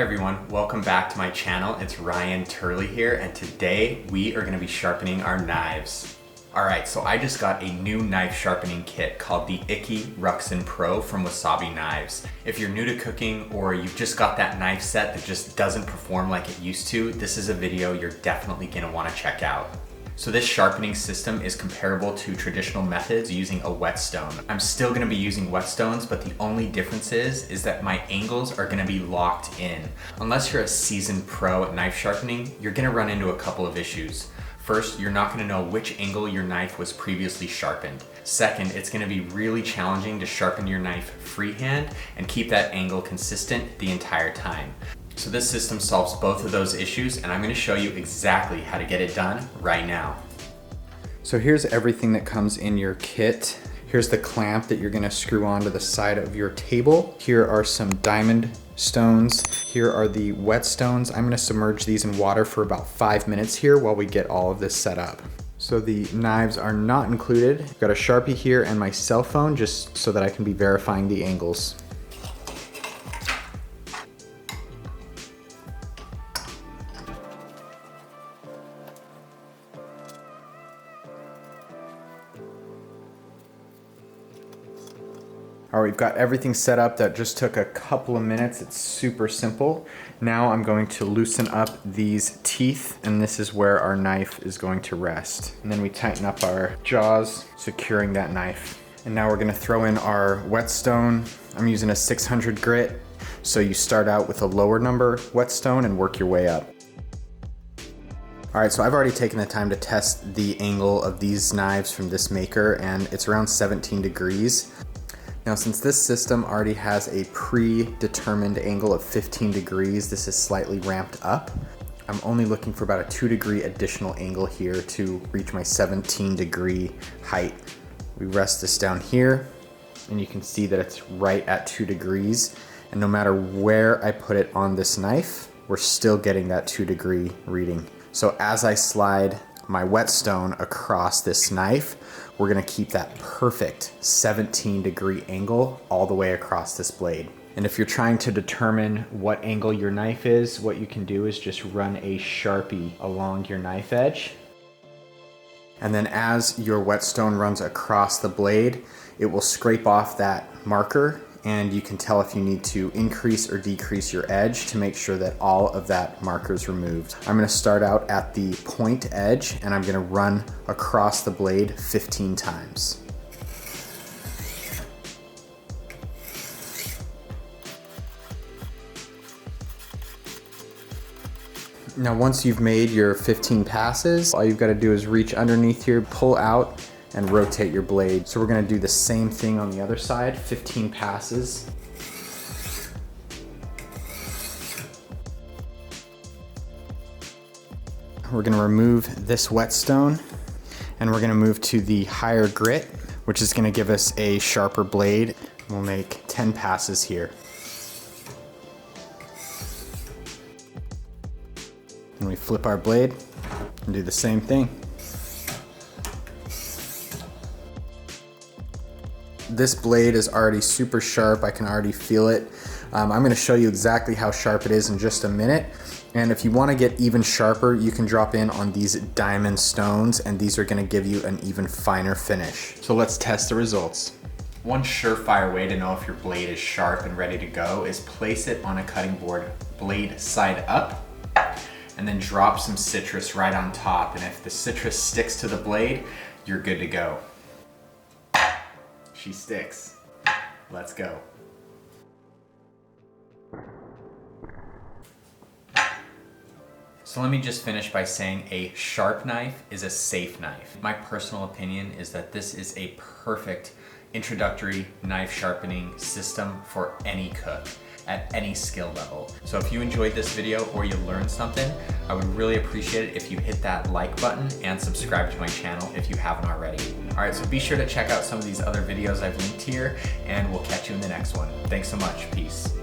Hey everyone, welcome back to my channel. It's Ryan Turley here, and today we are going to be sharpening our knives. Alright, so I just got a new knife sharpening kit called the Iki Ruixin Pro from Wasabi Knives. If you're new to cooking or you've just got that knife set that just doesn't perform like it used to, this is a video you're definitely going to want to check out. So this sharpening system is comparable to traditional methods using a whetstone. I'm still going to be using whetstones, but the only difference is that my angles are going to be locked in. Unless you're a seasoned pro at knife sharpening, you're going to run into a couple of issues. First, you're not going to know which angle your knife was previously sharpened. Second, it's going to be really challenging to sharpen your knife freehand and keep that angle consistent the entire time. So this system solves both of those issues, and I'm going to show you exactly how to get it done right now. So here's everything that comes in your kit. Here's the clamp that you're going to screw onto the side of your table. Here are some diamond stones. Here are the whetstones. I'm going to submerge these in water for about 5 minutes here while we get all of this set up. So the knives are not included. I've got a Sharpie here and my cell phone just so that I can be verifying the angles. All right, we've got everything set up. That just took a couple of minutes. It's super simple. Now I'm going to loosen up these teeth, and this is where our knife is going to rest. And then we tighten up our jaws, securing that knife. And now we're gonna throw in our whetstone. I'm using a 600 grit. So you start out with a lower number whetstone and work your way up. All right, so I've already taken the time to test the angle of these knives from this maker, and it's around 17 degrees. Now, since this system already has a predetermined angle of 15 degrees, this is slightly ramped up. I'm only looking for about a 2-degree additional angle here to reach my 17-degree height. We rest this down here, and you can see that it's right at 2 degrees. And no matter where I put it on this knife, we're still getting that 2-degree reading. So as I slide my whetstone across this knife, we're gonna keep that perfect 17-degree angle all the way across this blade. And if you're trying to determine what angle your knife is, what you can do is just run a Sharpie along your knife edge. And then as your whetstone runs across the blade, it will scrape off that marker, and you can tell if you need to increase or decrease your edge to make sure that all of that marker is removed. I'm gonna start out at the point edge, and I'm gonna run across the blade 15 times. Now, once you've made your 15 passes, all you've gotta do is reach underneath here, pull out, and rotate your blade. So we're gonna do the same thing on the other side, 15 passes. We're gonna remove this whetstone, and we're gonna move to the higher grit, which is gonna give us a sharper blade. We'll make 10 passes here. And we flip our blade and do the same thing. This blade is already super sharp. I can already feel it. I'm gonna show you exactly how sharp it is in just a minute. And if you wanna get even sharper, you can drop in on these diamond stones, and these are gonna give you an even finer finish. So let's test the results. One surefire way to know if your blade is sharp and ready to go is place it on a cutting board, blade side up, and then drop some citrus right on top. And if the citrus sticks to the blade, you're good to go. She sticks. Let's go. So let me just finish by saying a sharp knife is a safe knife. My personal opinion is that this is a perfect introductory knife sharpening system for any cook at any skill level. So if you enjoyed this video or you learned something, I would really appreciate it if you hit that like button and subscribe to my channel if you haven't already. All right, so be sure to check out some of these other videos I've linked here, and we'll catch you in the next one. Thanks so much, peace.